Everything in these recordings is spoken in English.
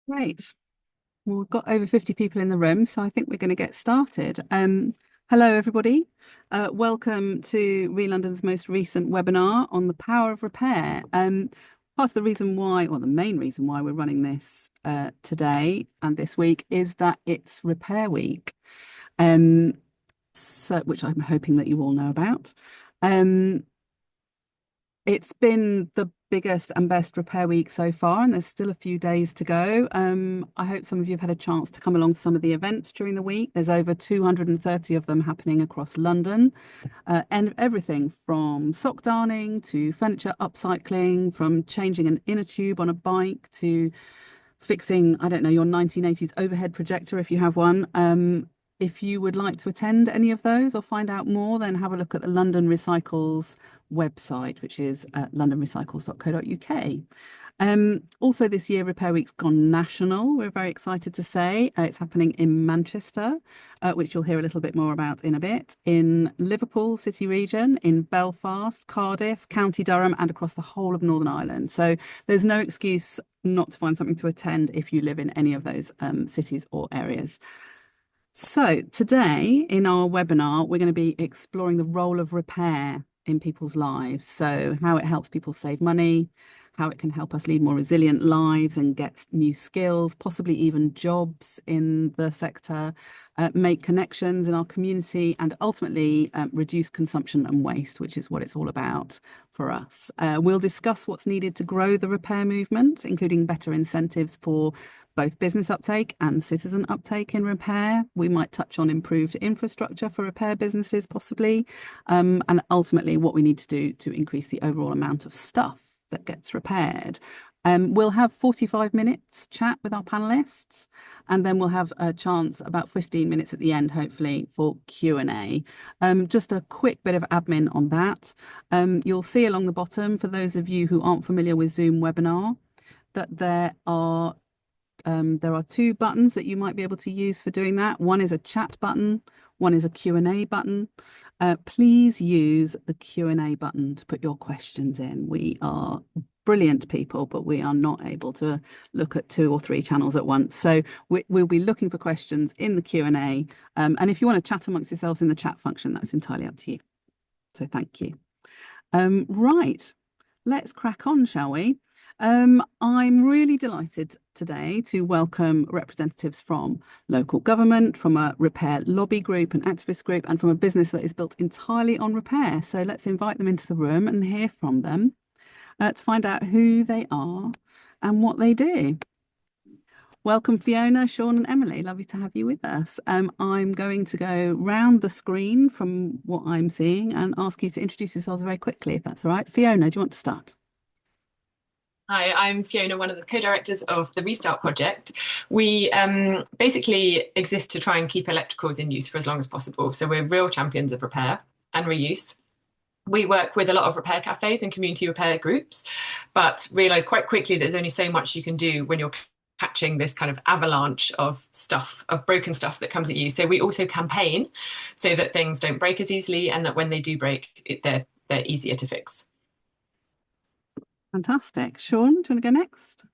Great. Well, we've got over 50 people in the room, so I think we're going to get started. Hello, everybody. Welcome to ReLondon's most recent webinar on the power of repair. Part of the reason why, or the main reason why we're running this today and this week is that it's Repair Week, which I'm hoping that you all know about. Um, it's been the biggest and best repair week so far, and there's still a few days to go. I hope some of you have had a chance to come along to some of the events during the week. There's over 230 of them happening across London, and everything from sock darning to furniture upcycling, from changing an inner tube on a bike to fixing, I don't know, your 1980s overhead projector if you have one. If you would like to attend any of those or find out more, then have a look at the London Recycles website, which is londonrecycles.co.uk. Also this year, Repair Week's gone national. We're very excited to say it's happening in Manchester, which you'll hear a little bit more about in a bit, in Liverpool City region, in Belfast, Cardiff, County Durham, and across the whole of Northern Ireland. So there's no excuse not to find something to attend if you live in any of those cities or areas. So today in our webinar, we're going to be exploring the role of repair in people's lives. So how it helps people save money, how it can help us lead more resilient lives and get new skills, possibly even jobs in the sector, make connections in our community, and ultimately reduce consumption and waste, which is what it's all about for us. We'll discuss what's needed to grow the repair movement, including better incentives for both business uptake and citizen uptake in repair. We might touch on improved infrastructure for repair businesses, possibly, and ultimately what we need to do to increase the overall amount of stuff that gets repaired. We'll have 45 minutes chat with our panelists, and then we'll have a chance about 15 minutes at the end, hopefully, for Q&A. Just a quick bit of admin on that. You'll see along the bottom, for those of you who aren't familiar with Zoom webinar, that there are two buttons that you might be able to use for doing that. One is a chat button, one is a Q&A button. Please use the Q&A button to put your questions in. We are brilliant people, but we are not able to look at 2 or 3 channels at once. So we'll be looking for questions in the Q&A. And if you want to chat amongst yourselves in the chat function, that's entirely up to you. So thank you. Right, let's crack on, shall we? I'm really delighted today to welcome representatives from local government, from a repair lobby group, an activist group, and from a business that is built entirely on repair. So let's invite them into the room and hear from them to find out who they are and what they do. Welcome, Fiona, Sean, and Emily. Lovely to have you with us. I'm going to go round the screen from what I'm seeing and ask you to introduce yourselves very quickly, if that's all right. Fiona, do you want to start? Hi, I'm Fiona, one of the co-directors of the Restart project. We basically exist to try and keep electricals in use for as long as possible. So we're real champions of repair and reuse. We work with a lot of repair cafes and community repair groups, but realise quite quickly that there's only so much you can do when you're catching this kind of avalanche of stuff, of broken stuff that comes at you. So we also campaign so that things don't break as easily and that when they do break, they're easier to fix. Fantastic. Sean, do you want to go next?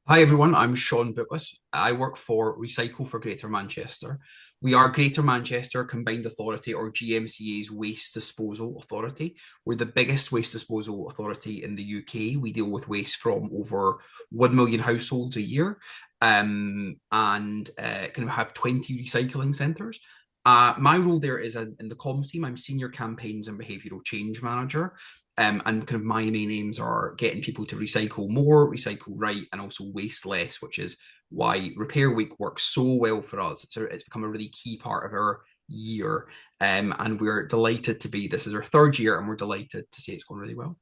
Hi everyone, I'm Sean Bookless. I work for Recycle for Greater Manchester. We are Greater Manchester Combined Authority, or GMCA's Waste Disposal Authority. We're the biggest waste disposal authority in the UK. We deal with waste from over 1 million households a year, and kind of have 20 recycling centres. My role there is in the comms team. I'm Senior Campaigns and Behavioural Change Manager. And kind of my main aims are getting people to recycle more, recycle right, and also waste less, which is why Repair Week works so well for us. It's become a really key part of our year. And we're delighted to be, this is our 3rd year, and we're delighted to say it's going really well.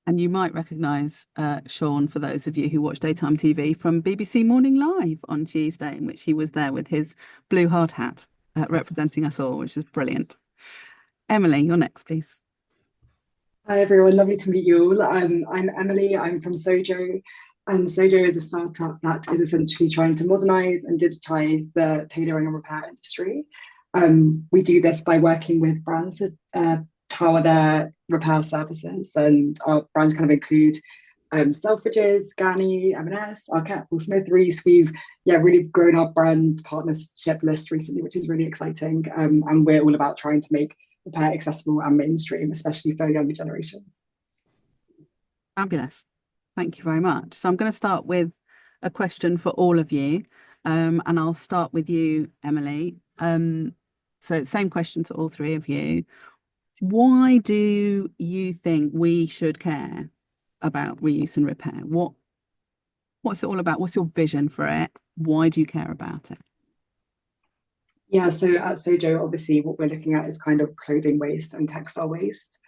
And you might recognise Sean, for those of you who watch daytime TV, from BBC Morning Live on Tuesday, in which he was there with his blue hard hat representing us all, which is brilliant. Emily, you're next, please. Hi everyone, lovely to meet you all. I'm Emily, I'm from SOJO, and SOJO is a startup that is essentially trying to modernise and digitise the tailoring and repair industry. We do this by working with brands to power their repair services, and our brands kind of include Selfridges, Ganni, M&S, Arquette, Paul Smith, Reese. We've really grown our brand partnership list recently, which is really exciting. And we're all about trying to make repair accessible and mainstream, especially for younger generations. Fabulous. Thank you very much. So I'm going to start with a question for all of you. And I'll start with you, Emily. So same question to all three of you. Why do you think we should care about reuse and repair? What's it all about? What's your vision for it? Why do you care about it? Yeah, so at SOJO, obviously what we're looking at is kind of clothing waste and textile waste.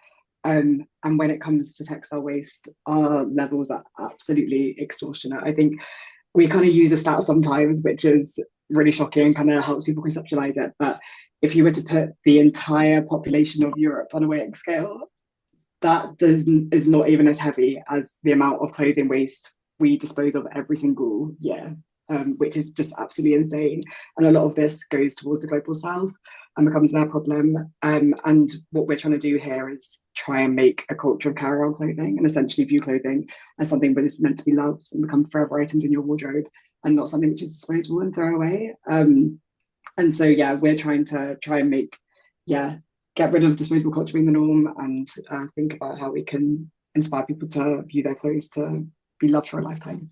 And when it comes to textile waste, our levels are absolutely extortionate. I think we kind of use a stat sometimes, which is really shocking and kind of helps people conceptualize it. But if you were to put the entire population of Europe on a weighing scale, that is not even as heavy as the amount of clothing waste we dispose of every single year, which is just absolutely insane. And a lot of this goes towards the global south and becomes their problem. And what we're trying to do here is try and make a culture of care around clothing and essentially view clothing as something that is meant to be loved and become forever items in your wardrobe and not something which is disposable and throw away. And so, we're trying and make, get rid of disposable culture being the norm and think about how we can inspire people to view their clothes to be loved for a lifetime.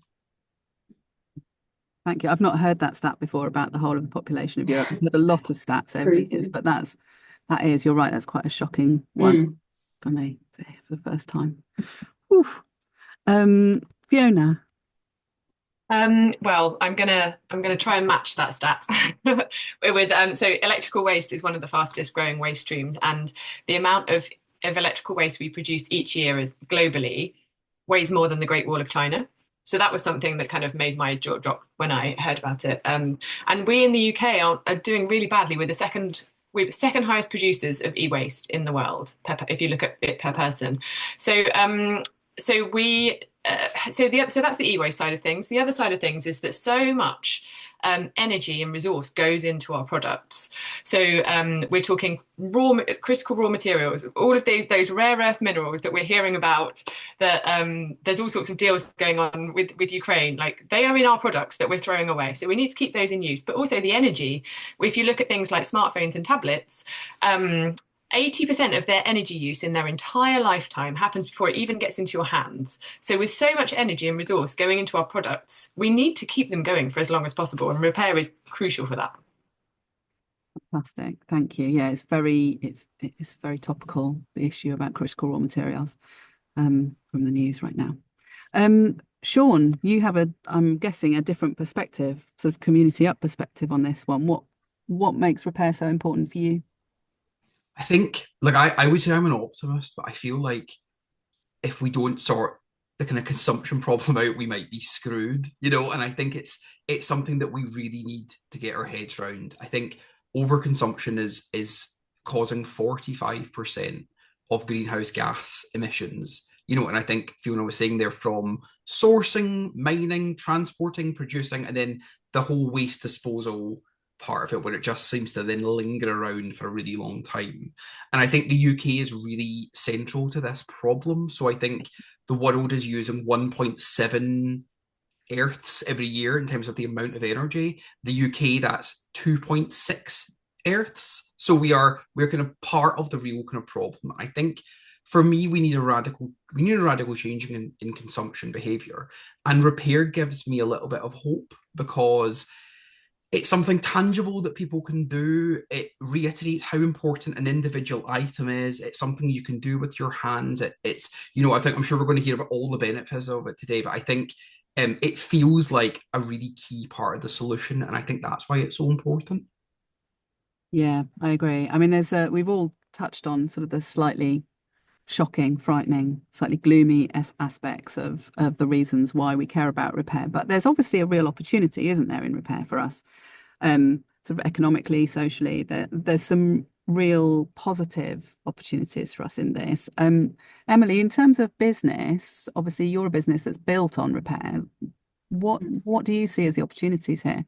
Thank you. I've not heard that stat before about the whole of the population of Europe. I've heard a lot of stats over the years, but you're right, that's quite a shocking one for me to hear for the first time. Oof. Fiona. Well, I'm gonna try and match that stat with so electrical waste is one of the fastest growing waste streams, and the amount of electrical waste we produce each year is globally weighs more than the Great Wall of China. So that was something that kind of made my jaw drop when I heard about it. And we in the UK are doing really badly. We're the second highest producers of e-waste in the world, if you look at it per person. So so that's the e-waste side of things. The other side of things is that so much energy and resource goes into our products. So we're talking critical raw materials, all of those rare earth minerals that we're hearing about. That there's all sorts of deals going on with Ukraine. Like, they are in our products that we're throwing away. So we need to keep those in use. But also the energy. If you look at things like smartphones and tablets, 80% of their energy use in their entire lifetime happens before it even gets into your hands. So with so much energy and resource going into our products, we need to keep them going for as long as possible, and repair is crucial for that. Fantastic. Thank you. Yeah, it's very topical, the issue about critical raw materials from the news right now. Sean, you have I'm guessing a different perspective, sort of community up perspective on this one. What makes repair so important for you? I think, like, I would say I'm an optimist, but I feel like if we don't sort the kind of consumption problem out, we might be screwed, and I think it's something that we really need to get our heads around. I think overconsumption is causing 45% of greenhouse gas emissions, and I think Fiona was saying they're from sourcing, mining, transporting, producing, and then the whole waste disposal part of it, where it just seems to then linger around for a really long time. And I think the UK is really central to this problem. So I think the world is using 1.7 Earths every year in terms of the amount of energy. The UK, that's 2.6 Earths. So we're kind of part of the real kind of problem. I think for me, we need a radical change in consumption behaviour. And repair gives me a little bit of hope, because it's something tangible that people can do. It reiterates how important an individual item is. It's something you can do with your hands. It's I think, I'm sure we're going to hear about all the benefits of it today, but I think it feels like a really key part of the solution, and I think that's why it's so important. Yeah, I agree. I mean, we've all touched on sort of the slightly shocking, frightening, slightly gloomy aspects of the reasons why we care about repair. But there's obviously a real opportunity, isn't there, in repair for us, sort of economically, socially. There's some real positive opportunities for us in this. Emily, in terms of business, obviously you're a business that's built on repair. What do you see as the opportunities here?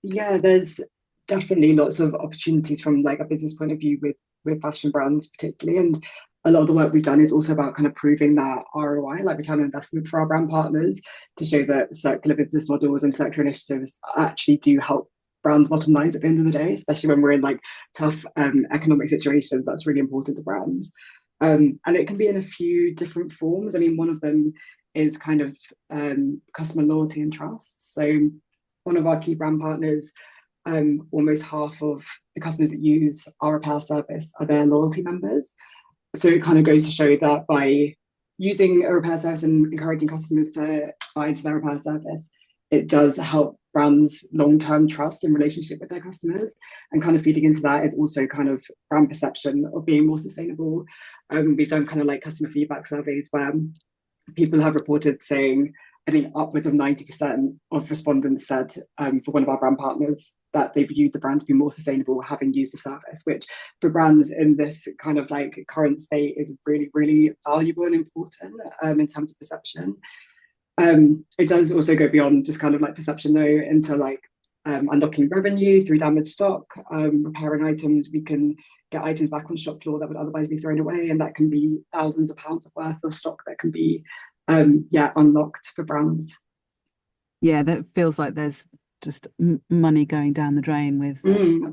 Yeah, there's definitely lots of opportunities from like a business point of view with fashion brands particularly, and a lot of the work we've done is also about kind of proving that ROI, like return on investment for our brand partners, to show that circular business models and circular initiatives actually do help brands bottom lines at the end of the day, especially when we're in like tough economic situations. That's really important to brands. And it can be in a few different forms. I mean, one of them is kind of customer loyalty and trust. So one of our key brand partners, almost half of the customers that use our repair service are their loyalty members. So it kind of goes to show that by using a repair service and encouraging customers to buy into their repair service, it does help brands' long-term trust and relationship with their customers. And kind of feeding into that is also kind of brand perception of being more sustainable. We've done kind of like customer feedback surveys where people have reported saying, I think upwards of 90% of respondents said for one of our brand partners that they viewed the brand to be more sustainable having used the service, which for brands in this kind of like current state is really, really valuable and important in terms of perception. It does also go beyond just kind of like perception though, into like unlocking revenue through damaged stock, repairing items. We can get items back on shop floor that would otherwise be thrown away, and that can be thousands of pounds worth of stock that can be unlocked for brands. Yeah, that feels like there's just money going down the drain with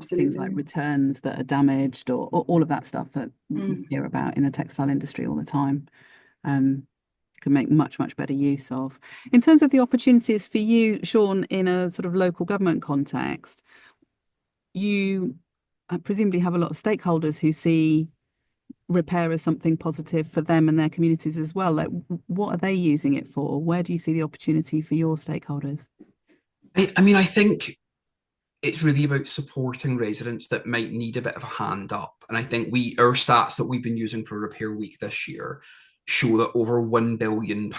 things like returns that are damaged or all of that stuff that we hear about in the textile industry all the time. Can make much better use of. In terms of the opportunities for you, Sean, in a sort of local government context, you presumably have a lot of stakeholders who see repair as something positive for them and their communities as well. Like, what are they using it for? Where do you see the opportunity for your stakeholders? I mean, I think it's really about supporting residents that might need a bit of a hand up. And I think our stats that we've been using for Repair Week this year show that over £1 billion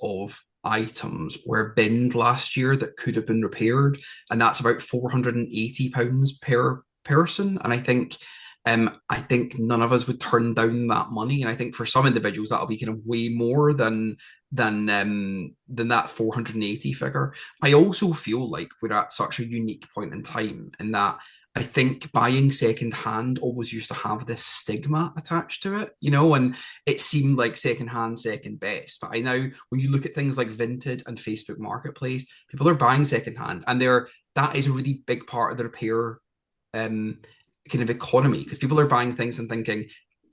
of items were binned last year that could have been repaired. And that's about £480 per person. And I think none of us would turn down that money. And I think for some individuals that'll be kind of way more than that 480 figure. I also feel like we're at such a unique point in time in that I think buying secondhand always used to have this stigma attached to it, and it seemed like secondhand second best. But I now, when you look at things like Vinted and Facebook Marketplace, people are buying secondhand, and that is a really big part of the repair kind of economy, because people are buying things and thinking,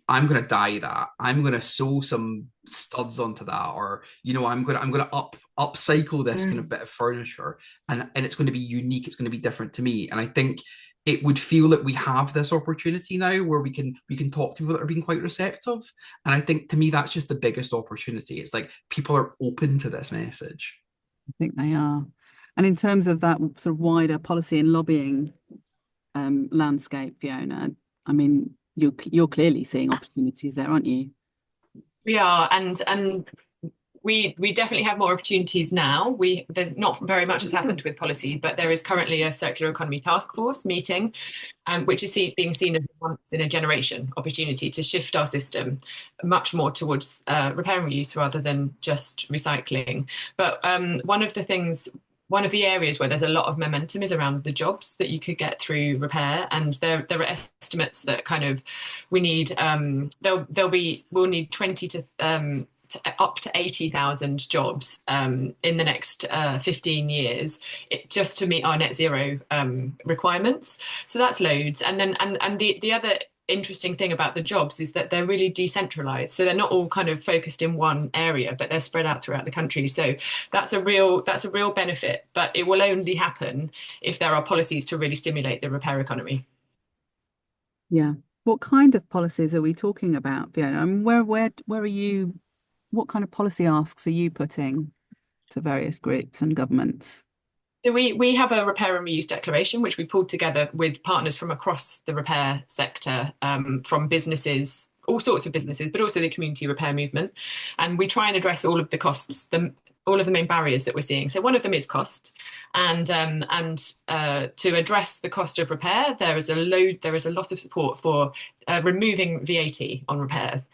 I'm going to dye that, I'm going to sew some studs onto that, or I'm going to upcycle this kind of bit of furniture, and it's going to be unique, it's going to be different to me. And I think it would feel that we have this opportunity now where we can talk to people that are being quite receptive. And I think to me that's just the biggest opportunity. It's like people are open to this message. I think they are. And in terms of that sort of wider policy and lobbying landscape, Fiona, I mean, you're clearly seeing opportunities there, aren't you? We are, and we definitely have more opportunities now. There's not very much has happened with policy, but there is currently a circular economy task force meeting, which is being seen as a once in a generation opportunity to shift our system much more towards repair and reuse rather than just recycling. But one of the areas where there's a lot of momentum is around the jobs that you could get through repair, and there are estimates that kind of we'll need 20 to up to 80,000 jobs in the next 15 years just to meet our net zero requirements. So that's loads. And then and the other interesting thing about the jobs is that they're really decentralized. So they're not all kind of focused in one area, but they're spread out throughout the country. So that's a real benefit, but it will only happen if there are policies to really stimulate the repair economy. Yeah. What kind of policies are we talking about, Fiona? I mean, where are you? What kind of policy asks are you putting to various groups and governments? So we have a repair and reuse declaration, which we pulled together with partners from across the repair sector, from businesses, all sorts of businesses, but also the community repair movement. And we try and address all of the costs, all of the main barriers that we're seeing. So one of them is cost, and to address the cost of repair, there is a lot of support for removing VAT on repairs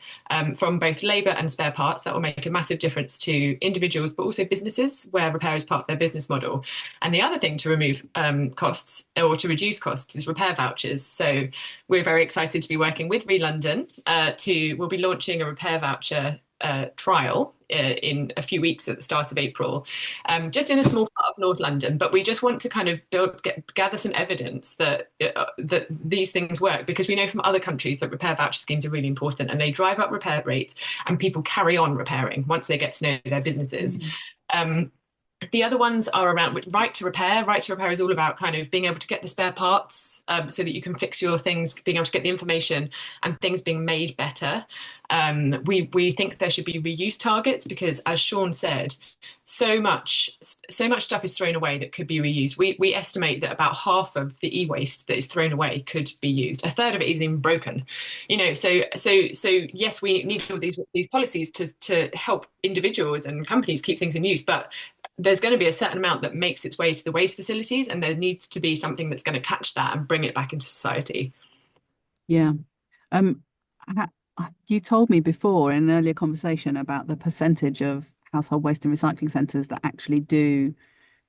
from both labour and spare parts. That will make a massive difference to individuals, but also businesses where repair is part of their business model. And the other thing to remove costs or to reduce costs is repair vouchers. So we're very excited to be working with ReLondon. We'll be launching a repair voucher trial in a few weeks at the start of April, just in a small part of North London. But we just want to kind of gather some evidence that these things work, because we know from other countries that repair voucher schemes are really important, and they drive up repair rates, and people carry on repairing once they get to know their businesses. The other ones are around right to repair. Right to repair is all about kind of being able to get the spare parts so that you can fix your things, being able to get the information and things being made better. We think there should be reuse targets because, as Sean said, so much stuff is thrown away that could be reused. We estimate that about half of the e-waste that is thrown away could be used. A third of it isn't even broken. So yes, we need all these policies to help individuals and companies keep things in use, but there's going to be a certain amount that makes its way to the waste facilities, and there needs to be something that's going to catch that and bring it back into society. Yeah. You told me before in an earlier conversation about the percentage of household waste and recycling centres that actually do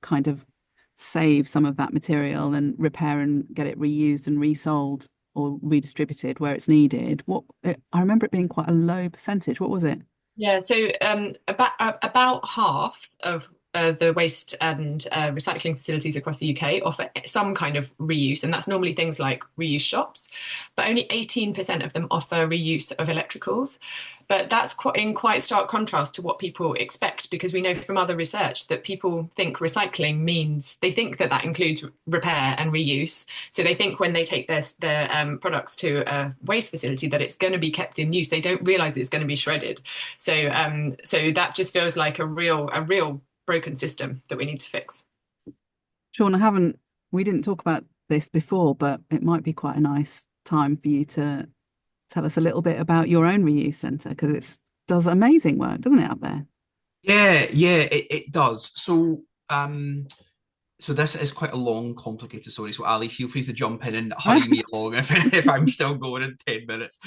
kind of save some of that material and repair and get it reused and resold or redistributed where it's needed. I remember it being quite a low percentage. What was it? Yeah, so about half of the waste and recycling facilities across the UK offer some kind of reuse, and that's normally things like reuse shops, but only 18% of them offer reuse of electricals. But that's in quite stark contrast to what people expect, because we know from other research that people think recycling means, they think that includes repair and reuse. So they think when they take their products to a waste facility that it's going to be kept in use. They don't realise it's going to be shredded. So that just feels like a real broken system that we need to fix. Sean, we didn't talk about this before, but it might be quite a nice time for you to tell us a little bit about your own reuse centre, because it does amazing work, doesn't it, out there? Yeah, it does. So this is quite a long, complicated story. So Ali, feel free to jump in and hurry me along if I'm still going in 10 minutes.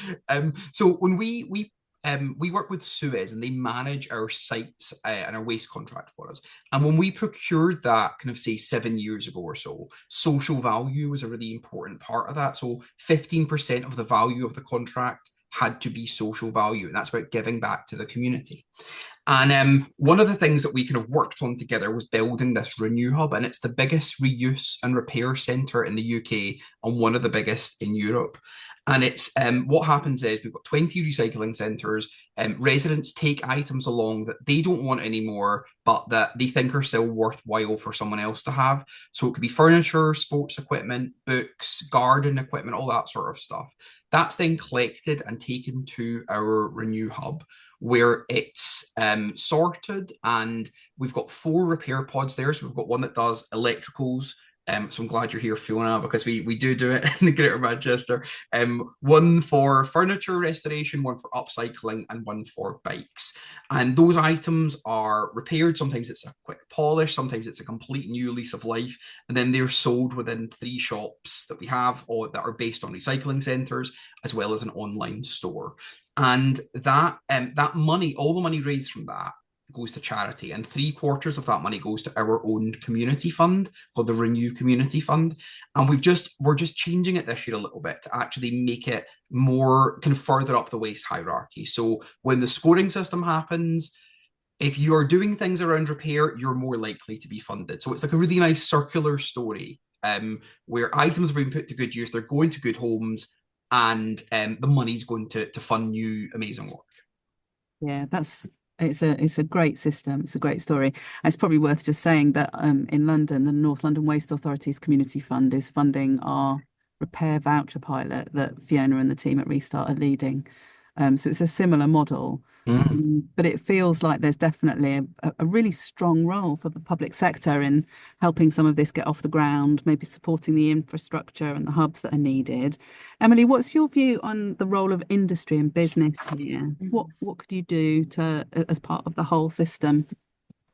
So when we work with Suez, and they manage our sites and our waste contract for us. And when we procured that kind of, say, 7 years ago or so, social value was a really important part of that. So 15% of the value of the contract had to be social value, and that's about giving back to the community. And one of the things that we kind of worked on together was building this Renew Hub, and it's the biggest reuse and repair centre in the UK and one of the biggest in Europe. And it's what happens is we've got 20 recycling centres. Residents take items along that they don't want anymore, but that they think are still worthwhile for someone else to have. So it could be furniture, sports equipment, books, garden equipment, all that sort of stuff. That's then collected and taken to our Renew Hub, where it's sorted, and we've got 4 repair pods there. So we've got one that does electricals. So I'm glad you're here, Fiona, because we do it in Greater Manchester. One for furniture restoration, one for upcycling, and one for bikes. And those items are repaired. Sometimes it's a quick polish, sometimes it's a complete new lease of life, and then they're sold within 3 shops that we have, or that are based on recycling centres, as well as an online store. And that money, all the money raised from that, goes to charity, and 3/4 of that money goes to our own community fund called the Renew Community Fund. And we're just changing it this year a little bit to actually make it more kind of further up the waste hierarchy. So when the scoring system happens, if you are doing things around repair, you're more likely to be funded. So it's like a really nice circular story where items are being put to good use, they're going to good homes, and the money's going to fund new amazing work. Yeah, it's a great system. It's a great story. And it's probably worth just saying that in London, the North London Waste Authority's Community Fund is funding our repair voucher pilot that Fiona and the team at Restart are leading. So it's a similar model. But it feels like there's definitely a really strong role for the public sector in helping some of this get off the ground, maybe supporting the infrastructure and the hubs that are needed. Emily, what's your view on the role of industry and business here? What could you do as part of the whole system?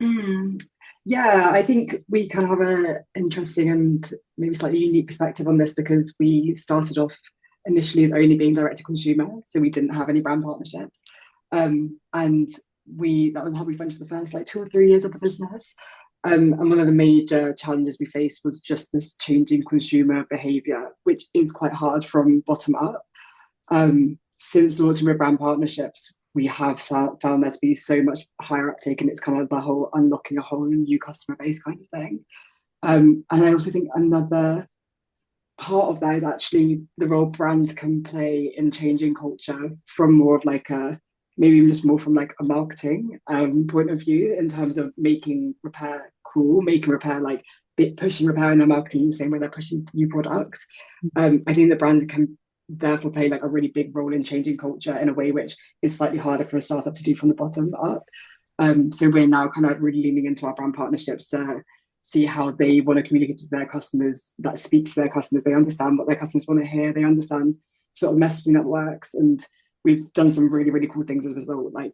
Mm. Yeah, I think we kind of have a interesting and maybe slightly unique perspective on this because we started off initially as only being direct to consumer, so we didn't have any brand partnerships. And we that was how we went for the first like 2 or 3 years of the business. And one of the major challenges we faced was just this changing consumer behavior, which is quite hard from bottom up. Since launching with brand partnerships, we have found there to be so much higher uptake, and it's kind of the whole unlocking a whole new customer base kind of thing. And I also think another part of that is actually the role brands can play in changing culture from more of like a maybe even just more from like a marketing point of view in terms of making repair cool, making repair like pushing repair in their marketing the same way they're pushing new products. I think that brands can therefore play like a really big role in changing culture in a way which is slightly harder for a startup to do from the bottom up. So we're now kind of really leaning into our brand partnerships to see how they want to communicate to their customers, that speaks to their customers. They understand what their customers want to hear. They understand sort of messaging that works. And we've done some really, really cool things as a result. Like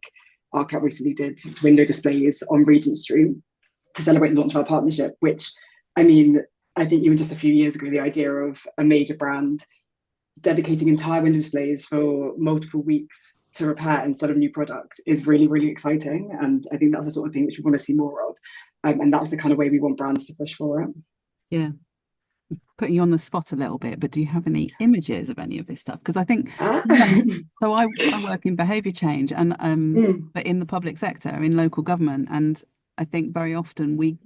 RCAT recently did window displays on Regent Street to celebrate the launch of our partnership, which, I mean, I think even just a few years ago, the idea of a major brand dedicating entire window displays for multiple weeks to repair instead of new product is really, really exciting. And I think that's the sort of thing which we want to see more of. And that's the kind of way we want brands to push for it. Yeah. Putting you on the spot a little bit, but do you have any images of any of this stuff? Because I think Ah. so I work in behaviour change and but in the public sector, in local government, and I think very often we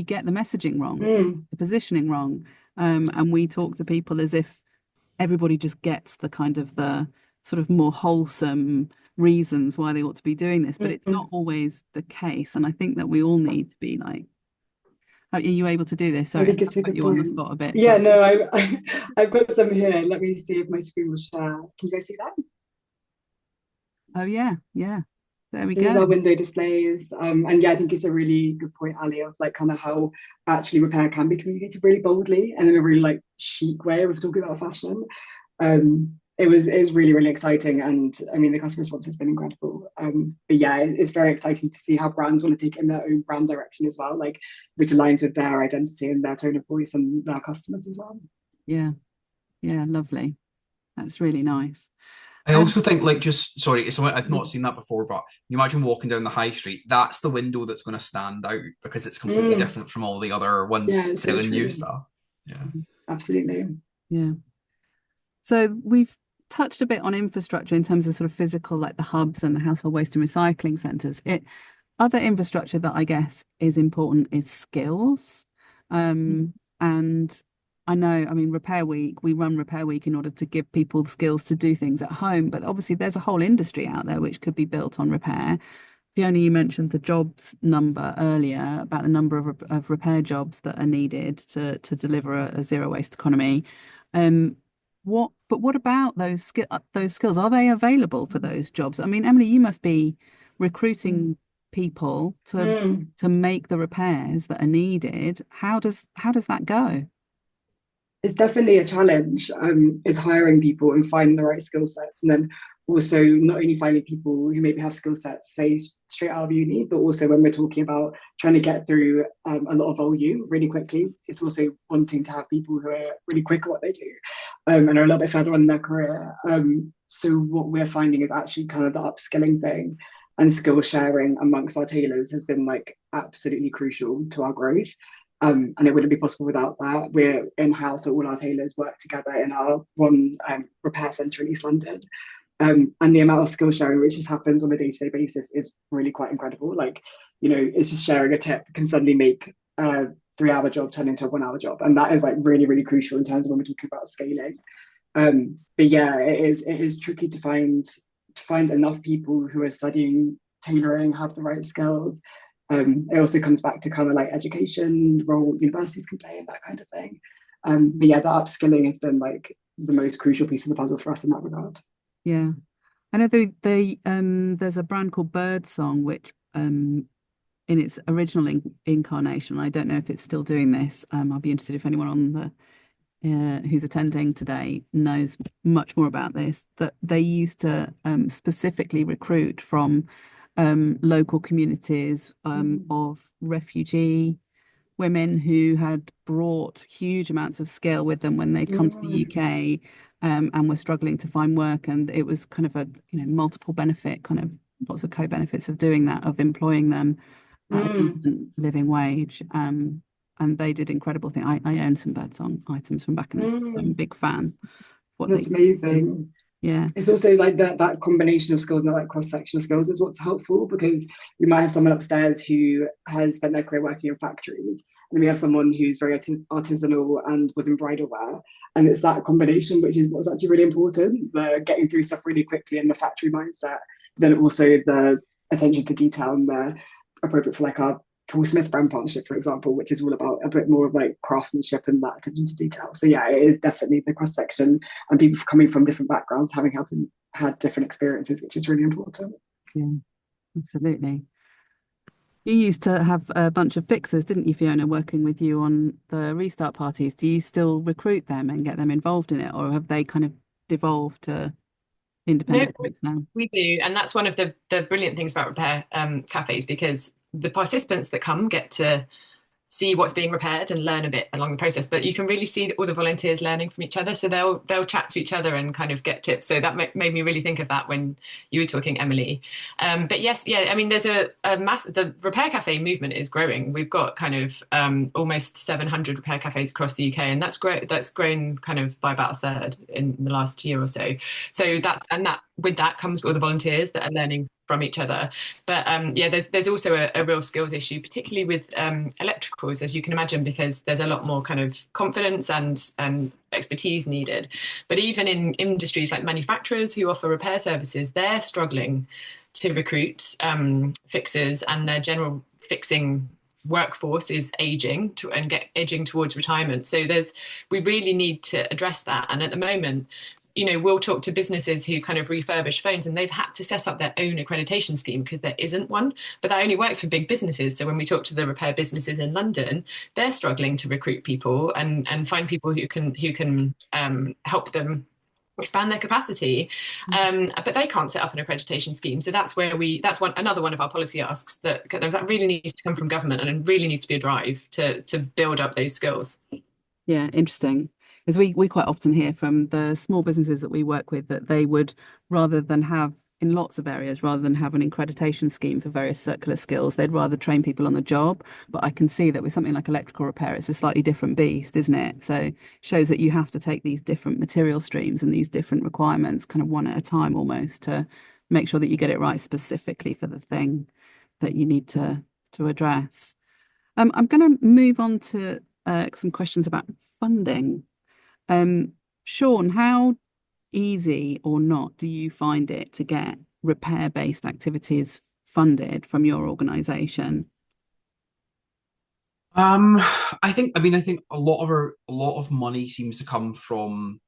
get the messaging wrong, the positioning wrong, and we talk to people as if everybody just gets the kind of the sort of more wholesome reasons why they ought to be doing this, but it's not always the case. And I think that we all need to be like, are you able to do this? I Sorry, think it's a I put good you on the point. spot a bit. Yeah, Sorry. no, I've got some here. Let me see if my screen will share. Can you guys see that? Oh yeah, yeah. There we This is go. our window displays. And yeah, I think it's a really good point, Ali, of like kind of how actually repair can be communicated really boldly and in a really like chic way of talking about fashion. It is really, really exciting. And I mean, the customer response has been incredible. But yeah, it's very exciting to see how brands want to take it in their own brand direction as well, like which aligns with their identity and their tone of voice and their customers as well. Yeah, yeah, lovely. That's really nice. I Um, also think, like, just sorry, it's something I've not seen that before, but you imagine walking down the high street, that's the window that's going to stand out because it's completely Mm, different from all the other yeah, ones it's so selling new true. stuff. Yeah. Absolutely. yeah. So we've touched a bit on infrastructure in terms of sort of physical, like the hubs and the household waste and recycling centres. Other infrastructure that I guess is important is skills. Mm. And I know, I mean, Repair Week, we run Repair Week in order to give people the skills to do things at home, but obviously there's a whole industry out there which could be built on repair. Fiona, you mentioned the jobs number earlier about the number of repair jobs that are needed to deliver a zero waste economy. Um, what about those skills? Are they available for those jobs? I mean, Emily, you must be recruiting people Mm. to make the repairs that are needed. How does that go? It's definitely a challenge, is hiring people and finding the right skill sets. And then also not only finding people who maybe have skill sets, say straight out of uni, but also when we're talking about trying to get through a lot of volume really quickly, it's also wanting to have people who are really quick at what they do and are a little bit further on in their career. So what we're finding is actually kind of the upskilling thing and skill sharing amongst our tailors has been like absolutely crucial to our growth. And it wouldn't be possible without that. We're in-house, so all our tailors work together in our one repair centre in East London. And the amount of skill sharing which just happens on a day-to-day basis is really quite incredible. Like, it's just sharing a tip can suddenly make a 3-hour job turn into a 1-hour job. And that is like really, really crucial in terms of when we're talking about scaling. But yeah, it is tricky to find enough people who are studying tailoring, have the right skills. It also comes back to kind of like education, the role universities can play and that kind of thing. But yeah, the upskilling has been like the most crucial piece of the puzzle for us in that regard. Yeah. I know there's a brand called Birdsong, which in its original incarnation, I don't know if it's still doing this. I'll be interested if anyone on the who's attending today knows much more about this, that they used to specifically recruit from local communities of refugee women who had brought huge amounts of skill with them when they'd come to the UK, and were struggling to find work. And it was kind of a, multiple benefit, kind of lots of co-benefits of doing that, of employing them at a decent living wage. And they did incredible things. I own some birdsong items from back in the day. I'm a big fan of what they That's used to do. amazing. Yeah. It's also like that combination of skills and that cross-section of skills is what's helpful, because you might have someone upstairs who has spent their career working in factories, and we have someone who's very artisanal and was in bridal wear, and it's that combination which is what's actually really important, the getting through stuff really quickly and the factory mindset, but then also the attention to detail and the appropriate for like our Paul Smith brand partnership, for example, which is all about a bit more of like craftsmanship and that attention to detail. So yeah, it is definitely the cross section and people coming from different backgrounds, having had different experiences, which is really important. Yeah, absolutely. You used to have a bunch of fixers, didn't you, Fiona, working with you on the restart parties? Do you still recruit them and get them involved in it, or have they kind of devolved to No, independent groups now? we do, and that's one of the brilliant things about repair cafes, because the participants that come get to see what's being repaired and learn a bit along the process. But you can really see all the volunteers learning from each other, so they'll chat to each other and kind of get tips. So that made me really think of that when you were talking, Emily. But yes, yeah, I mean, there's a the repair cafe movement is growing. We've got kind of almost 700 repair cafes across the UK, and that's great. That's grown kind of by about a third in the last year or so. So that with that comes all the volunteers that are learning from each other. But yeah, there's also a real skills issue, particularly with electricals, as you can imagine, because there's a lot more kind of confidence and expertise needed. But even in industries like manufacturers who offer repair services, they're struggling to recruit fixers, and their general fixing workforce is aging edging towards retirement. So we really need to address that. And at the moment, we'll talk to businesses who kind of refurbish phones, and they've had to set up their own accreditation scheme because there isn't one. But that only works for big businesses. So when we talk to the repair businesses in London, they're struggling to recruit people and find people who can help them expand their capacity, but they can't set up an accreditation scheme. So that's another one of our policy asks, that really needs to come from government, and it really needs to be a drive to build up those skills. Yeah, interesting. Because we quite often hear from the small businesses that we work with that they would, rather than have, in lots of areas, rather than have an accreditation scheme for various circular skills, they'd rather train people on the job. But I can see that with something like electrical repair, it's a slightly different beast, isn't it? So it shows that you have to take these different material streams and these different requirements kind of one at a time almost, to make sure that you get it right specifically for the thing that you need to address. I'm going to move on to some questions about funding. Sean, how easy or not do you find it to get repair-based activities funded from your organisation? I think a lot of money seems to come from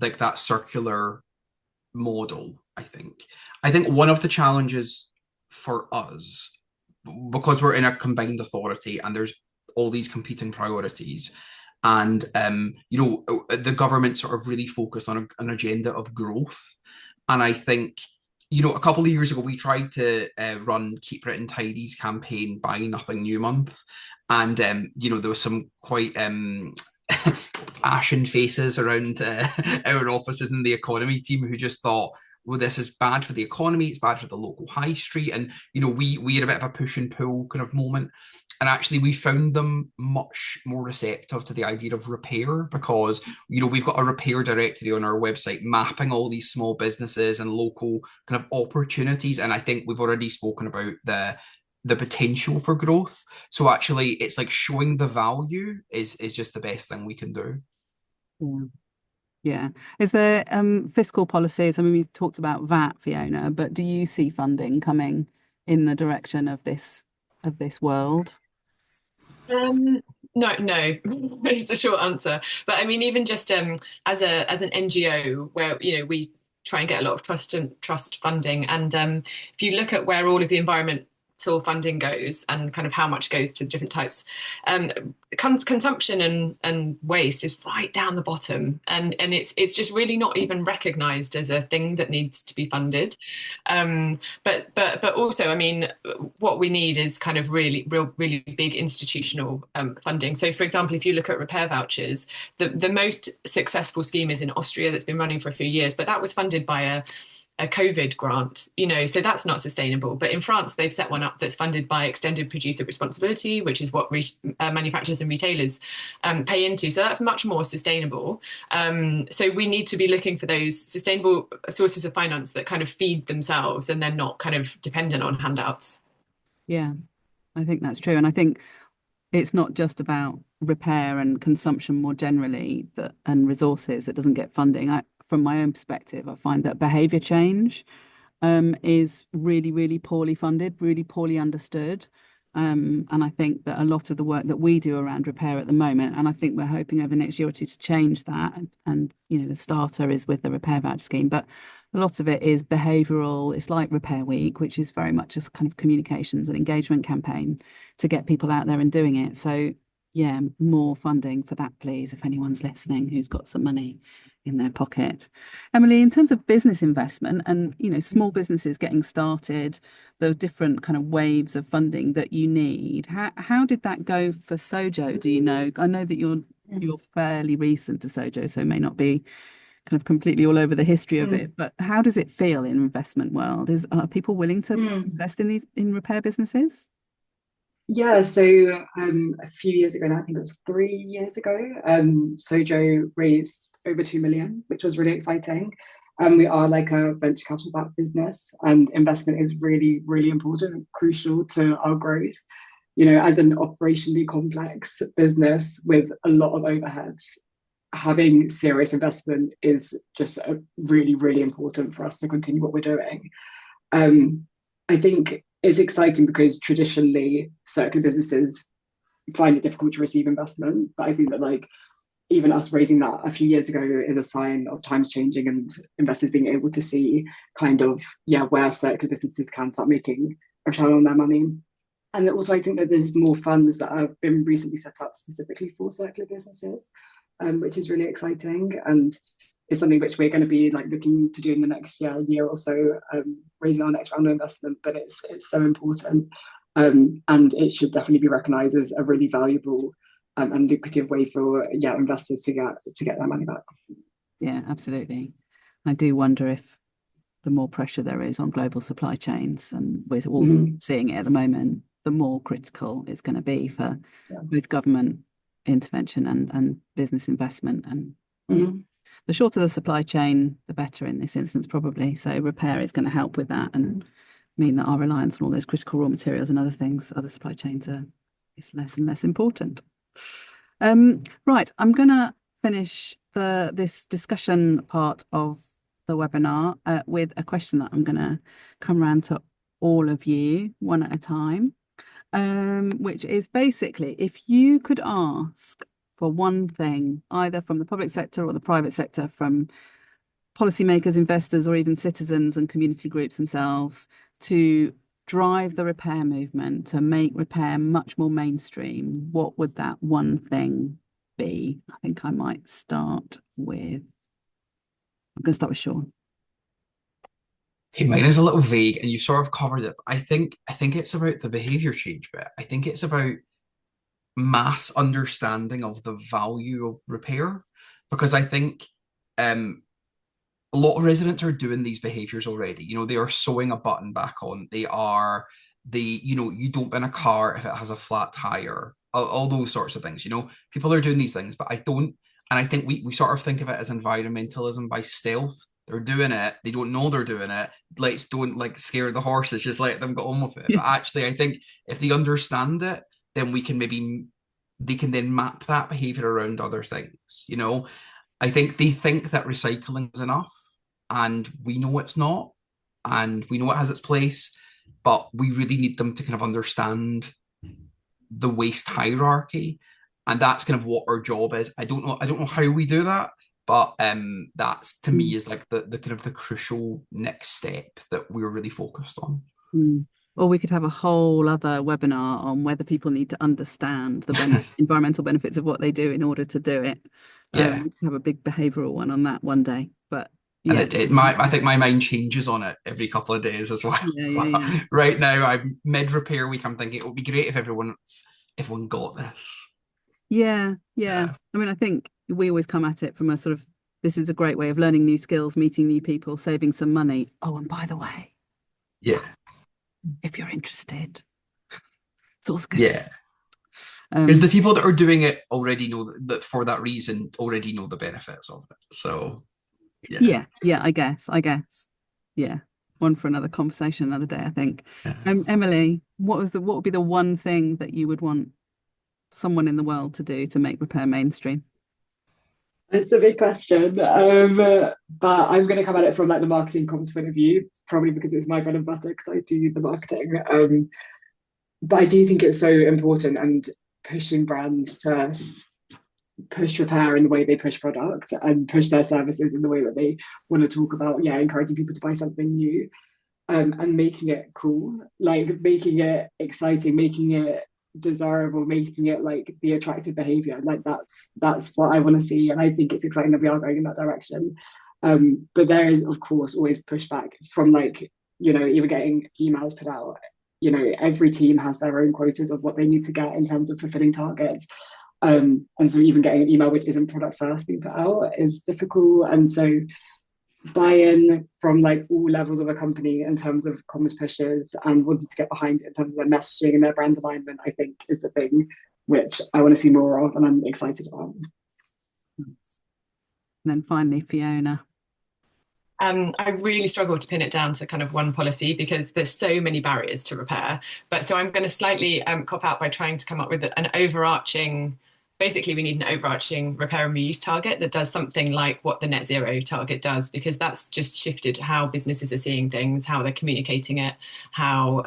like that circular model. I think one of the challenges for us, because we're in a combined authority and there's all these competing priorities, and the government sort of really focused on an agenda of growth. And I think, a couple of years ago we tried to run Keep Britain Tidy's campaign, Buy Nothing New Month, and there was some quite ashen faces around our offices in the economy team who just thought, well, this is bad for the economy, it's bad for the local high street. And we had a bit of a push and pull kind of moment. And actually, we found them much more receptive to the idea of repair, because, we've got a repair directory on our website mapping all these small businesses and local kind of opportunities. And I think we've already spoken about the potential for growth. So actually, it's like showing the value is just the best thing we can do. Yeah. Yeah. Is there fiscal policies? I mean, we talked about that, Fiona, but do you see funding coming in the direction of this world? No, no, is the short answer. But I mean, even just as an NGO, where we try and get a lot of trust funding, and if you look at where all of the environment capital funding goes and kind of how much goes to different types, consumption and waste is right down the bottom, and it's just really not even recognised as a thing that needs to be funded. But also, I mean, what we need is kind of really big institutional funding. So, for example, if you look at repair vouchers, the most successful scheme is in Austria that's been running for a few years, but that was funded by a COVID grant, so that's not sustainable. But in France, they've set one up that's funded by extended producer responsibility, which is what manufacturers and retailers pay into. So that's much more sustainable. So we need to be looking for those sustainable sources of finance that kind of feed themselves and they're not kind of dependent on handouts. Yeah, I think that's true. And I think it's not just about repair and consumption more generally and resources that doesn't get funding. From my own perspective, I find that behaviour change is really, really poorly funded, really poorly understood. And I think that a lot of the work that we do around repair at the moment, and I think we're hoping over the next year or two to change that. And the starter is with the repair voucher scheme, but a lot of it is behavioural. It's like Repair Week, which is very much a kind of communications and engagement campaign to get people out there and doing it. So yeah, more funding for that, please, if anyone's listening who's got some money in their pocket. Emily, in terms of business investment and small businesses getting started, the different kind of waves of funding that you need, how did that go for SOJO? Do you know? I know that you're fairly recent to SOJO, so may not be kind of completely all over the history of it, but how does it feel in investment world? Are people willing to invest in repair businesses? Yeah, so a few years ago now, I think it was 3 years ago, SOJO raised over 2 million, which was really exciting. We are like a venture capital backed business, and investment is really, really important and crucial to our growth. As an operationally complex business with a lot of overheads, having serious investment is just really, really important for us to continue what we're doing. I think it's exciting because traditionally circular businesses find it difficult to receive investment. But I think that even us raising that a few years ago is a sign of times changing and investors being able to see kind of, where circular businesses can start making a return on their money. And also I think that there's more funds that have been recently set up specifically for circular businesses, which is really exciting. And is something which we're going to be looking to do in the next year or so, raising our next round of investment. But it's so important, and it should definitely be recognised as a really valuable and lucrative way for investors to get their money back. Yeah, absolutely. I do wonder if the more pressure there is on global supply chains, and we're all seeing it at the moment, the more critical it's going to be for both government intervention and business investment. And the shorter the supply chain, the better in this instance, probably. So repair is going to help with that and mean that our reliance on all those critical raw materials and other things, other supply chains is less and less important. Right, I'm going to finish this discussion part of the webinar with a question that I'm going to come around to all of you one at a time, which is basically, if you could ask for one thing, either from the public sector or the private sector, from policymakers, investors, or even citizens and community groups themselves, to drive the repair movement, to make repair much more mainstream, what would that one thing be? I think I might start with, I'm going to start with Sean. Hey, mine is a little vague, and you sort of covered it. I think it's about the behaviour change bit. I think it's about mass understanding of the value of repair, because I think a lot of residents are doing these behaviours already. They are sewing a button back on. You don't bin a car if it has a flat tire. All those sorts of things. People are doing these things, but I don't. And I think we sort of think of it as environmentalism by stealth. They're doing it. They don't know they're doing it. Don't scare the horses. Just let them get on with it. But actually, I think if they understand it, then they can then map that behavior around other things. I think they think that recycling is enough, and we know it's not, and we know it has its place, but we really need them to kind of understand the waste hierarchy, and that's kind of what our job is. I don't know how we do that, but that's, to me, is the kind of the crucial next step that we're really focused on. Or we could have a whole other webinar on whether people need to understand the environmental benefits of what they do in order to do it. Yeah. We could have a big behavioural one on that one day. But And yeah, I think my mind changes on it every couple of days as well. yeah, yeah, But yeah. right now, I'm mid repair week. I'm thinking it would be great if everyone got this. Yeah, yeah. Yeah. I mean, I think we always come at it from a sort of this is a great way of learning new skills, meeting new people, saving some money. Oh, and by the way, Yeah. if you're interested, it's all good. Yeah. Because Um, the people that are doing it already know that for that reason already know the benefits of it. So yeah. yeah, yeah, I guess. Yeah. One for another conversation another day, I think. Yeah. Emily, what would be the one thing that you would want someone in the world to do to make repair mainstream? It's a big question, but I'm going to come at it from like the marketing comms point of view, probably because it's my bread and butter because I do the marketing. But I do think it's so important and pushing brands to push repair in the way they push product and push their services in the way that they want to talk about, yeah, encouraging people to buy something new, and making it cool, like making it exciting, making it desirable, making it like the attractive behavior. Like that's what I want to see, and I think it's exciting that we are going in that direction. But there is, of course, always pushback from like, even getting emails put out. Every team has their own quotas of what they need to get in terms of fulfilling targets. And so even getting an email which isn't product first being put out is difficult. And so buy-in from like all levels of a company in terms of commerce pushes and wanting to get behind it in terms of their messaging and their brand alignment, I think is the thing which I want to see more of and I'm excited about. And then finally, Fiona. I really struggle to pin it down to kind of one policy because there's so many barriers to repair. But so I'm going to slightly cop out by trying to come up with an overarching. Basically, we need an overarching repair and reuse target that does something like what the net zero target does, because that's just shifted how businesses are seeing things, how they're communicating it, how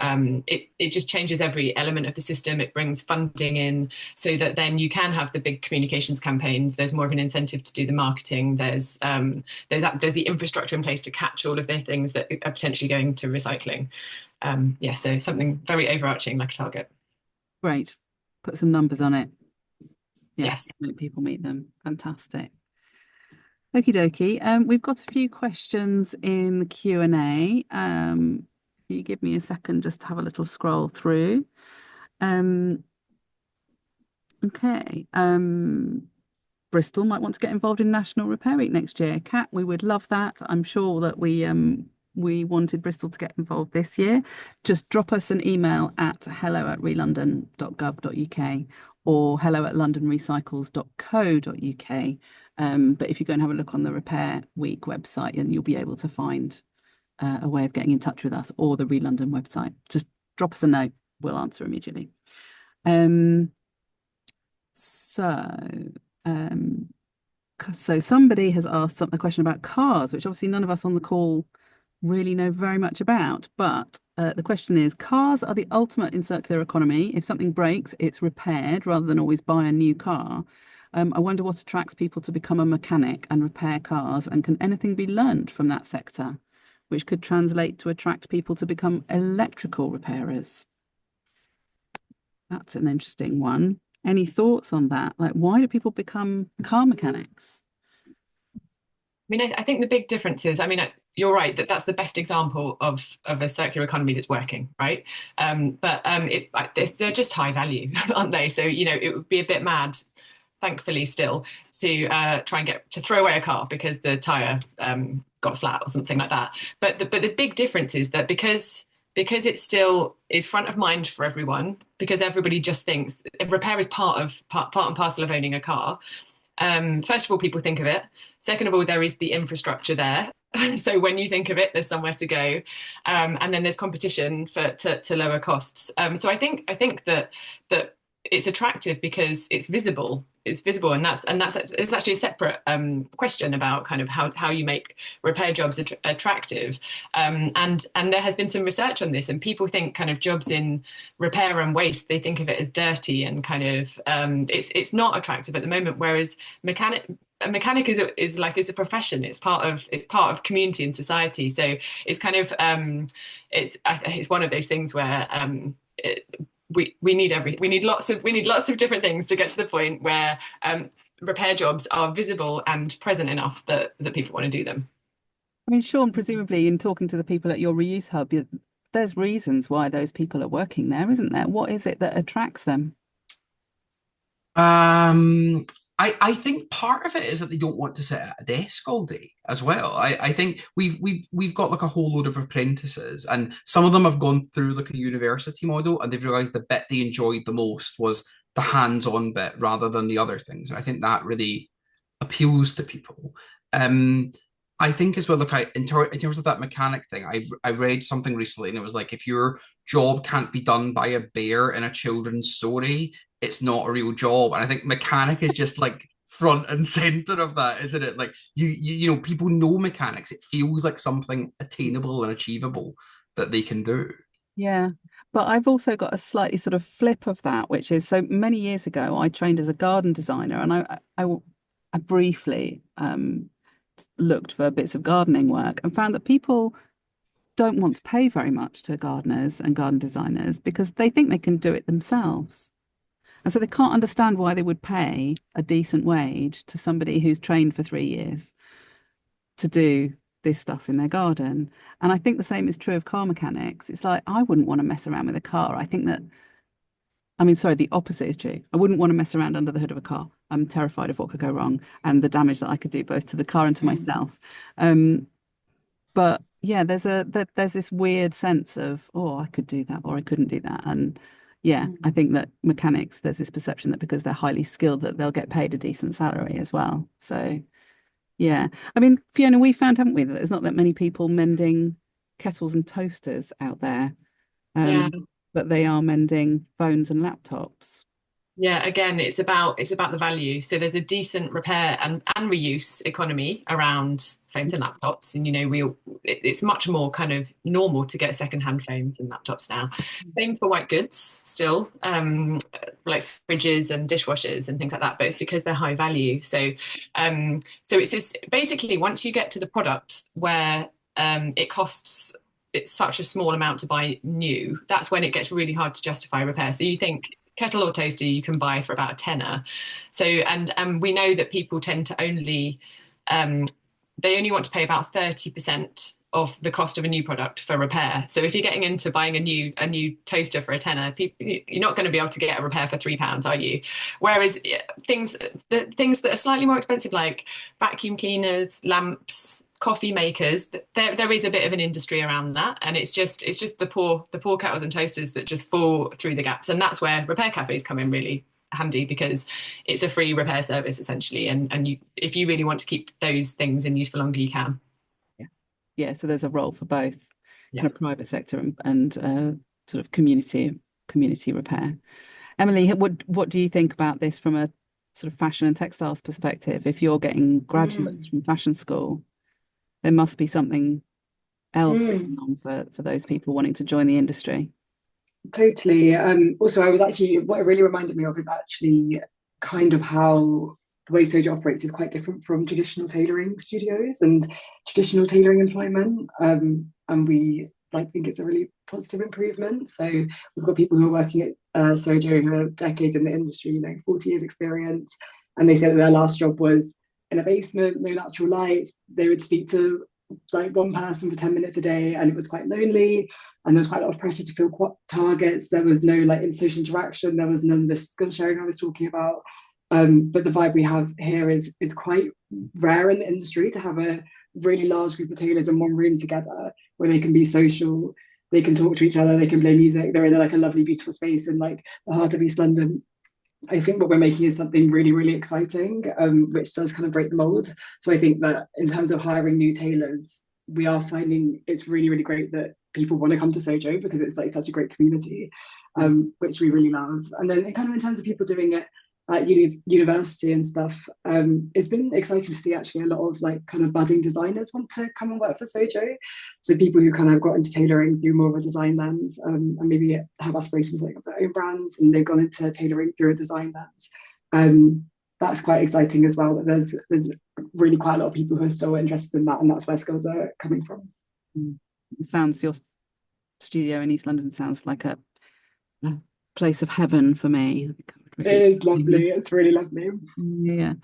it just changes every element of the system. It brings funding in so that then you can have the big communications campaigns. There's more of an incentive to do the marketing. There's the infrastructure in place to catch all of the things that are potentially going to recycling. So something very overarching like a target. Great. Put some numbers on it. Yes. Make people meet them. Fantastic. Okie dokie. We've got a few questions in the Q&A. You give me a second just to have a little scroll through. Okay. Bristol might want to get involved in National Repair Week next year. Kat, we would love that. I'm sure that we wanted Bristol to get involved this year. Just drop us an email at hello@relondon.gov.uk or hello@londonrecycles.co.uk. But if you go and have a look on the Repair Week website, and you'll be able to find a way of getting in touch with us, or the ReLondon website. Just drop us a note. We'll answer immediately. So somebody has asked a question about cars, which obviously none of us on the call really know very much about. But the question is, cars are the ultimate in circular economy. If something breaks, it's repaired rather than always buy a new car. I wonder what attracts people to become a mechanic and repair cars, and can anything be learned from that sector, which could translate to attract people to become electrical repairers? That's an interesting one. Any thoughts on that? Like, why do people become car mechanics? I mean, I think the big difference is, I mean, you're right that that's the best example of a circular economy that's working, right? They're just high value, aren't they? So, it would be a bit mad, thankfully still, to try and get to throw away a car because the tire got flat or something like that. But the big difference is that because it still is front of mind for everyone, because everybody just thinks repair is part and parcel of owning a car. First of all, people think of it. Second of all, there is the infrastructure there. So when you think of it, there's somewhere to go, and then there's competition to lower costs. So I think that it's attractive because it's visible. it's visible, and that's it's actually a separate question about kind of how you make repair jobs attractive, and there has been some research on this, and people think kind of jobs in repair and waste, they think of it as dirty and kind of it's not attractive at the moment, whereas a mechanic is a profession. It's part of community and society. So it's kind of it's one of those things where we need lots of different things to get to the point where repair jobs are visible and present enough that people want to do them. I mean, Sean, presumably in talking to the people at your reuse hub, there's reasons why those people are working there, isn't there? What is it that attracts them? I think part of it is that they don't want to sit at a desk all day as well. I think we've got like a whole load of apprentices, and some of them have gone through like a university model, and they've realised the bit they enjoyed the most was the hands-on bit rather than the other things. And I think that really appeals to people. I think as well, look, in terms of that mechanic thing, I read something recently, and it was like, if your job can't be done by a bear in a children's story, it's not a real job. And I think mechanic is just like front and center of that, isn't it? Like you know, people know mechanics. It feels like something attainable and achievable that they can do. Yeah. But I've also got a slightly sort of flip of that, which is, so many years ago, I trained as a garden designer, and I briefly looked for bits of gardening work and found that people don't want to pay very much to gardeners and garden designers because they think they can do it themselves. And so they can't understand why they would pay a decent wage to somebody who's trained for 3 years to do this stuff in their garden. And I think the same is true of car mechanics. It's like, I wouldn't want to mess around with a car. I think that, I mean, sorry, the opposite is true. I wouldn't want to mess around under the hood of a car. I'm terrified of what could go wrong and the damage that I could do both to the car and to myself. But yeah, there's this weird sense of, oh, I could do that or I couldn't do that. And yeah, I think that mechanics, there's this perception that because they're highly skilled that they'll get paid a decent salary as well. So yeah, I mean, Fiona, we found, haven't we, that there's not that many people mending kettles and toasters out there. Yeah. But they are mending phones and laptops. Yeah, again, it's about the value. So there's a decent repair and reuse economy around phones and laptops, and you know it's much more kind of normal to get secondhand phones and laptops now. Same for white goods still, like fridges and dishwashers and things like that, both because they're high value. So it's just basically, once you get to the product where it's such a small amount to buy new, that's when it gets really hard to justify repair. So you think kettle or toaster you can buy for about a tenner. So and we know that people tend to only they only want to pay about 30% of the cost of a new product for repair. So if you're getting into buying a new toaster for a tenner, you're not going to be able to get a repair for £3, are you? Whereas things that are slightly more expensive, like vacuum cleaners, lamps, coffee makers, there is a bit of an industry around that, and it's just the poor kettles and toasters that just fall through the gaps, and that's where repair cafes come in really handy, because it's a free repair service essentially, and you, if you really want to keep those things in use for longer, you can. Yeah, so there's a role for both kind of private sector and sort of community repair. Emily, what do you think about this from a sort of fashion and textiles perspective? If you're getting graduates from fashion school, there must be something else going on for those people wanting to join the industry. Totally. Also, what it really reminded me of is actually kind of how the way SOJO operates is quite different from traditional tailoring studios and traditional tailoring employment. And we think it's a really positive improvement. So we've got people who are working at SOJO who have decades in the industry, 40 years experience, and they said that their last job was in a basement, no natural light. They would speak to one person for 10 minutes a day, and it was quite lonely, and there was quite a lot of pressure to fill targets. There was no social interaction, there was none of the skill sharing I was talking about. But the vibe we have here is quite rare in the industry, to have a really large group of tailors in one room together where they can be social, they can talk to each other, they can play music, they're in a lovely beautiful space in the heart of East London. I think what we're making is something really, really exciting, which does kind of break the mold. So I think that in terms of hiring new tailors, we are finding it's really, really great that people want to come to SOJO, because it's such a great community, which we really love. And then kind of in terms of people doing it at university and stuff, it's been exciting to see actually a lot of like kind of budding designers want to come and work for SOJO. So people who kind of got into tailoring through more of a design lens, and maybe have aspirations like of their own brands, and they've gone into tailoring through a design lens. That's quite exciting as well. That there's really quite a lot of people who are still interested in that, and that's where skills are coming from. It sounds, your studio in East London sounds like a place of heaven for me. It is lovely. It's really lovely. Yeah.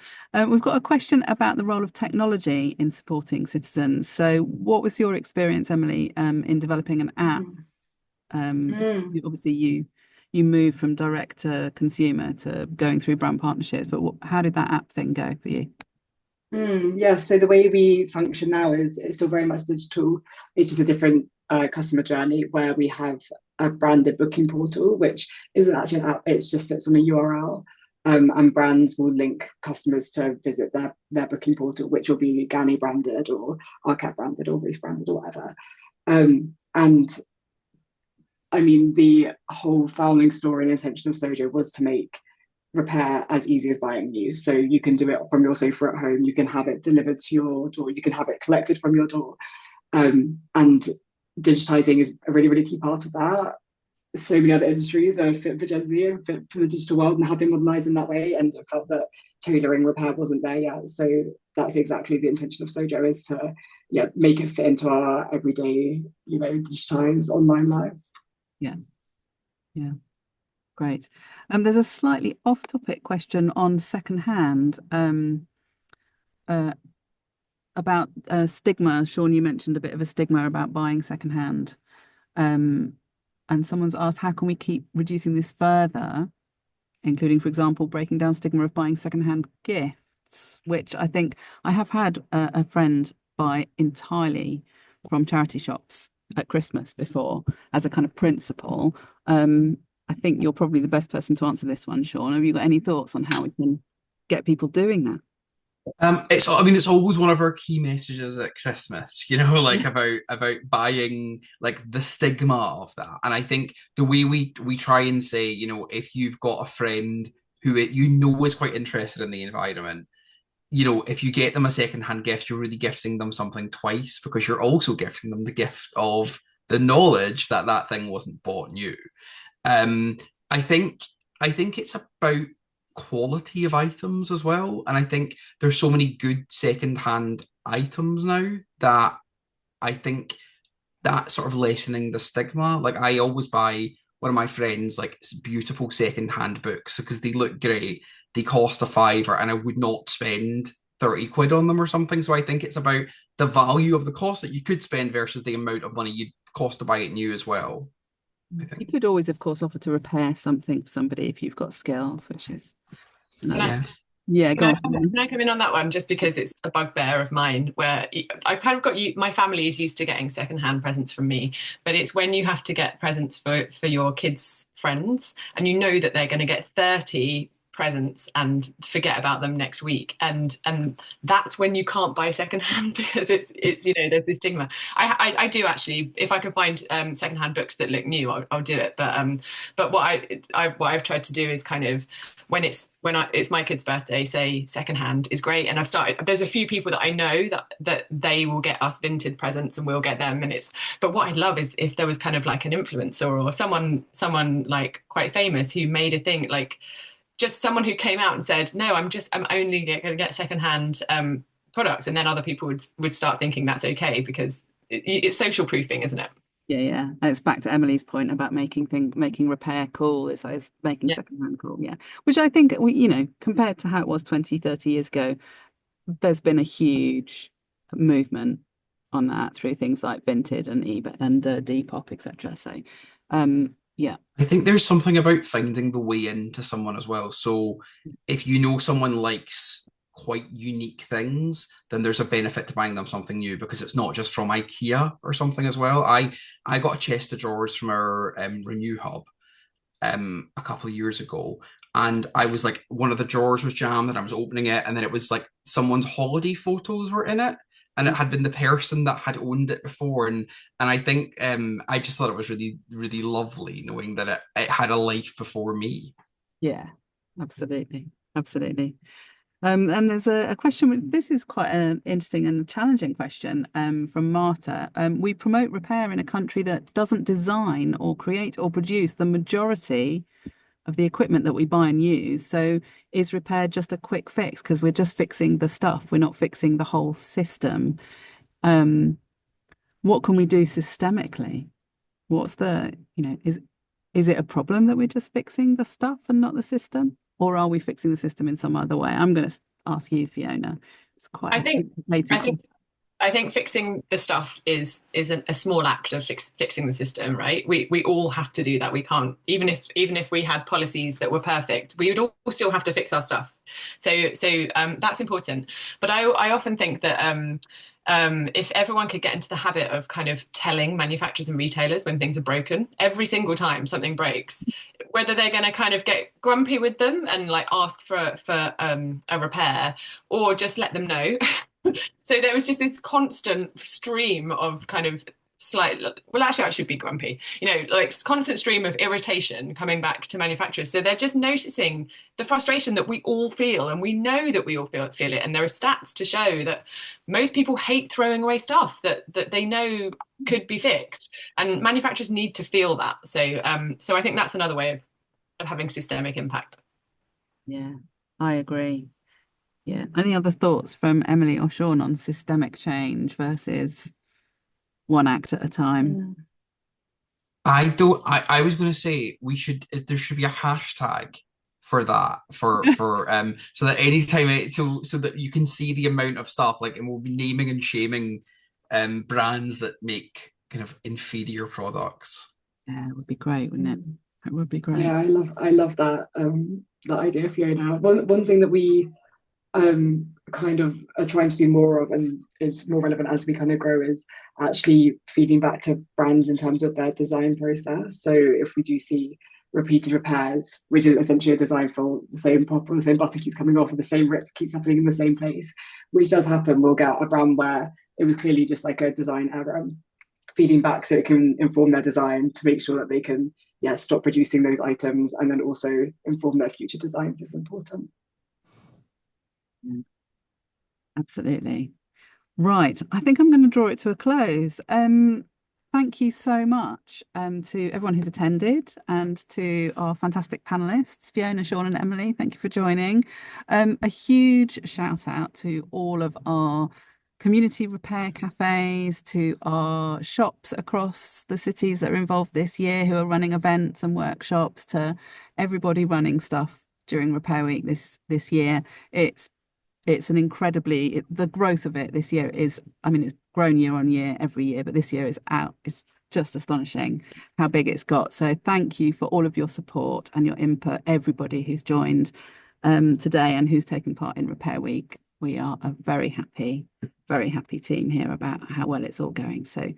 We've got a question about the role of technology in supporting citizens. So what was your experience, Emily, in developing an app? Obviously you moved from direct to consumer to going through brand partnerships, but how did that app thing go for you? Yeah, so the way we function now is it's still very much digital. It's just a different customer journey where we have a branded booking portal, which isn't actually an app, it's just it's on a URL. And brands will link customers to visit their booking portal, which will be Ganni branded or Arcat branded or Reese branded or whatever. And I mean, the whole founding story and intention of SOJO was to make repair as easy as buying new. So you can do it from your sofa at home, you can have it delivered to your door, you can have it collected from your door. And digitizing is a really, really key part of that. So many other industries are fit for Gen Z and fit for the digital world and have been modernized in that way. And I felt that tailoring repair wasn't there yet. So that's exactly the intention of SOJO, is to make it fit into our everyday, digitized online lives. Yeah. Great. There's a slightly off-topic question on secondhand about stigma. Sean, you mentioned a bit of a stigma about buying secondhand. And someone's asked, how can we keep reducing this further, including, for example, breaking down stigma of buying secondhand gifts, which I think I have had a friend buy entirely from charity shops at Christmas before as a kind of principle. I think you're probably the best person to answer this one, Sean. Have you got any thoughts on how we can get people doing that? It's always one of our key messages at Christmas, like about buying, like the stigma of that. And I think the way we try and say, if you've got a friend who is quite interested in the environment, if you get them a secondhand gift, you're really gifting them something twice, because you're also gifting them the gift of the knowledge that that thing wasn't bought new. I think it's about quality of items as well, and I think there's so many good second-hand items now that I think that sort of lessening the stigma. Like, I always buy one of my friends like beautiful second-hand books because they look great, they cost a fiver, and I would not spend 30 quid on them or something. So I think it's about the value of the cost that you could spend versus the amount of money you'd cost to buy it new as well. You could always, of course, offer to repair something for somebody if you've got skills, which is go on. Can I come in on that one, just because it's a bugbear of mine, where I kind of my family is used to getting secondhand presents from me, but it's when you have to get presents for your kids' friends and you know that they're going to get 30 presents and forget about them next week, and that's when you can't buy secondhand, because it's there's this stigma. I do actually, if I can find secondhand books that look new, I'll do it, but what I've tried to do is kind of, when it's my kid's birthday, say secondhand is great, and there's a few people that I know that they will get us vintage presents and we'll get them, but what I'd love is if there was kind of like an influencer or someone like quite famous who made a thing, like just someone who came out and said, no, I'm only going to get secondhand products, and then other people would start thinking that's okay, because it's social proofing, isn't it? Yeah. It's back to Emily's point about making repair cool. It's making secondhand cool. Yeah. Which I think, compared to how it was 20, 30 years ago, there's been a huge movement on that through things like Vinted and eBay and Depop, etc. So, yeah. I think there's something about finding the way into someone as well. So if someone likes quite unique things, then there's a benefit to buying them something new, because it's not just from IKEA or something as well. I got a chest of drawers from our Renew Hub a couple of years ago, and I was like, one of the drawers was jammed and I was opening it, and then it was like someone's holiday photos were in it, and it had been the person that had owned it before, and I think I just thought it was really, really lovely knowing that it had a life before me. Yeah. Absolutely. Absolutely. And there's a question. This is quite an interesting and challenging question from Marta. We promote repair in a country that doesn't design or create or produce the majority of the equipment that we buy and use. So is repair just a quick fix? Because we're just fixing the stuff. We're not fixing the whole system. What can we do systemically? What's the, is it a problem that we're just fixing the stuff and not the system? Or are we fixing the system in some other way? I'm going to ask you, Fiona. It's quite I a think complicated I think I think fixing the stuff is a small act of fixing the system, right? We all have to do that. We can't, even if we had policies that were perfect, we would all still have to fix our stuff. So that's important. But I often think that if everyone could get into the habit of kind of telling manufacturers and retailers when things are broken, every single time something breaks, whether they're going to kind of get grumpy with them and like ask for a repair, or just let them know. So there was just this constant stream of kind of well, actually I should be grumpy, like constant stream of irritation coming back to manufacturers. So they're just noticing the frustration that we all feel, and we know that we all feel it. And there are stats to show that most people hate throwing away stuff that they know could be fixed, and manufacturers need to feel that. So I think that's another way of having systemic impact. Yeah, I agree. Yeah. Any other thoughts from Emily or Sean on systemic change versus one act at a time? I don't. I was going to say there should be a hashtag for that so that anytime so that you can see the amount of stuff, like, and we'll be naming and shaming brands that make kind of inferior products. Yeah, it would be great, wouldn't it? It would be great. Yeah, I love that idea, Fiona. One thing that we kind of are trying to do more of, and is more relevant as we kind of grow, is actually feeding back to brands in terms of their design process. So if we do see repeated repairs, which is essentially a design fault, the same pop or the same button keeps coming off, or the same rip keeps happening in the same place, which does happen, we'll get a brand where it was clearly just like a design error, feeding back so it can inform their design to make sure that they can stop producing those items, and then also inform their future designs is important. Absolutely. Right. I think I'm going to draw it to a close. Thank you so much to everyone who's attended, and to our fantastic panelists, Fiona, Sean, and Emily. Thank you for joining. A huge shout out to all of our community repair cafes, to our shops across the cities that are involved this year who are running events and workshops, to everybody running stuff during Repair Week this year. It's an incredibly, the growth of it this year is, I mean, it's grown year on year every year, but this year it's just astonishing how big it's got. So thank you for all of your support and your input, everybody who's joined today and who's taken part in Repair Week. We are a very happy team here about how well it's all going. So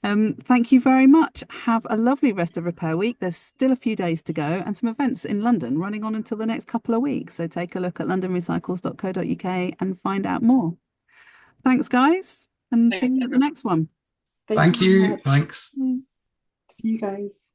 thank you very much. Have a lovely rest of Repair Week. There's still a few days to go, and some events in London running on until the next couple of weeks. So take a look at londonrecycles.co.uk and find out more. Thanks, guys, and see you at the next one. Thank you. Thanks. See you guys.